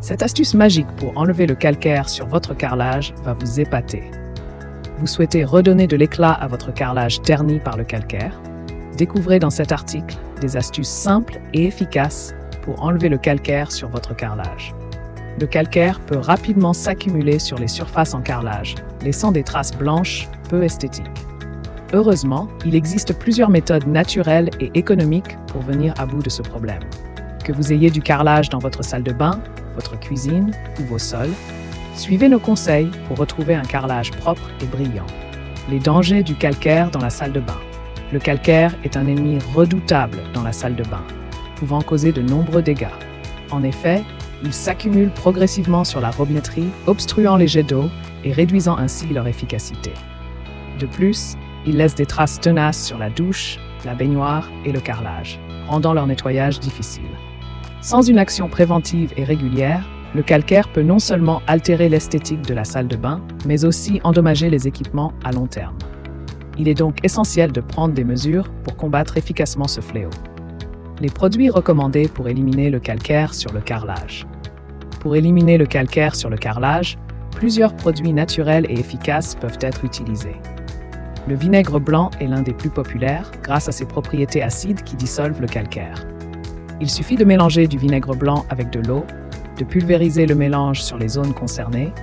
Cette astuce magique pour enlever le calcaire sur votre carrelage va vous épater. Vous souhaitez redonner de l'éclat à votre carrelage terni par le calcaire? Découvrez dans cet article des astuces simples et efficaces pour enlever le calcaire sur votre carrelage. Le calcaire peut rapidement s'accumuler sur les surfaces en carrelage, laissant des traces blanches peu esthétiques. Heureusement, il existe plusieurs méthodes naturelles et économiques pour venir à bout de ce problème. Que vous ayez du carrelage dans votre salle de bain, votre cuisine ou vos sols, suivez nos conseils pour retrouver un carrelage propre et brillant. Les dangers du calcaire dans la salle de bain. Le calcaire est un ennemi redoutable dans la salle de bain, pouvant causer de nombreux dégâts. En effet, il s'accumule progressivement sur la robinetterie, obstruant les jets d'eau et réduisant ainsi leur efficacité. De plus, il laisse des traces tenaces sur la douche, la baignoire et le carrelage, rendant leur nettoyage difficile. Sans une action préventive et régulière, le calcaire peut non seulement altérer l'esthétique de la salle de bain, mais aussi endommager les équipements à long terme. Il est donc essentiel de prendre des mesures pour combattre efficacement ce fléau. Les produits recommandés pour éliminer le calcaire sur le carrelage. Pour éliminer le calcaire sur le carrelage, plusieurs produits naturels et efficaces peuvent être utilisés. Le vinaigre blanc est l'un des plus populaires grâce à ses propriétés acides qui dissolvent le calcaire. Il suffit de mélanger du vinaigre blanc avec de l'eau, de pulvériser le mélange sur les zones concernées,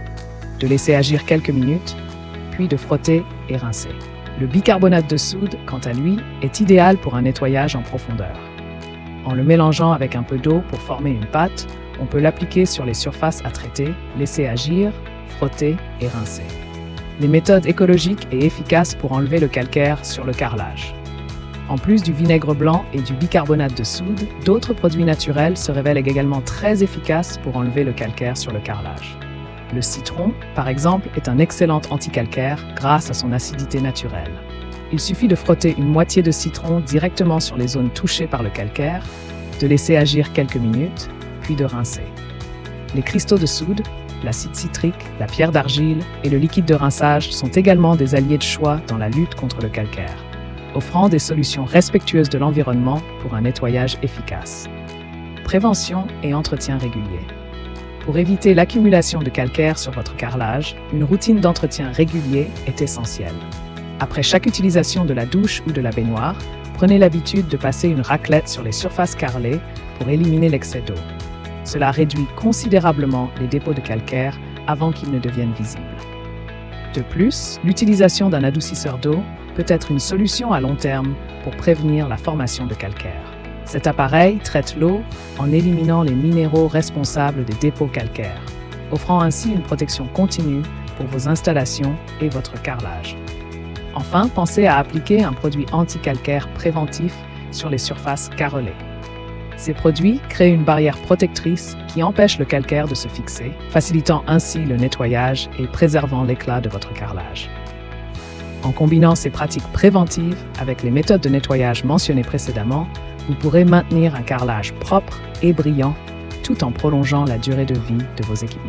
de laisser agir quelques minutes, puis de frotter et rincer. Le bicarbonate de soude, quant à lui, est idéal pour un nettoyage en profondeur. En le mélangeant avec un peu d'eau pour former une pâte, on peut l'appliquer sur les surfaces à traiter, laisser agir, frotter et rincer. Les méthodes écologiques et efficaces pour enlever le calcaire sur le carrelage. En plus du vinaigre blanc et du bicarbonate de soude, d'autres produits naturels se révèlent également très efficaces pour enlever le calcaire sur le carrelage. Le citron, par exemple, est un excellent anticalcaire grâce à son acidité naturelle. Il suffit de frotter une moitié de citron directement sur les zones touchées par le calcaire, de laisser agir quelques minutes, puis de rincer. Les cristaux de soude, l'acide citrique, la pierre d'argile et le liquide de rinçage sont également des alliés de choix dans la lutte contre le calcaire, offrant des solutions respectueuses de l'environnement pour un nettoyage efficace. Prévention et entretien régulier. Pour éviter l'accumulation de calcaire sur votre carrelage, une routine d'entretien régulier est essentielle. Après chaque utilisation de la douche ou de la baignoire, prenez l'habitude de passer une raclette sur les surfaces carrelées pour éliminer l'excès d'eau. Cela réduit considérablement les dépôts de calcaire avant qu'ils ne deviennent visibles. De plus, l'utilisation d'un adoucisseur d'eau peut être une solution à long terme pour prévenir la formation de calcaire. Cet appareil traite l'eau en éliminant les minéraux responsables des dépôts calcaires, offrant ainsi une protection continue pour vos installations et votre carrelage. Enfin, pensez à appliquer un produit anti-calcaire préventif sur les surfaces carrelées. Ces produits créent une barrière protectrice qui empêche le calcaire de se fixer, facilitant ainsi le nettoyage et préservant l'éclat de votre carrelage. En combinant ces pratiques préventives avec les méthodes de nettoyage mentionnées précédemment, vous pourrez maintenir un carrelage propre et brillant tout en prolongeant la durée de vie de vos équipements.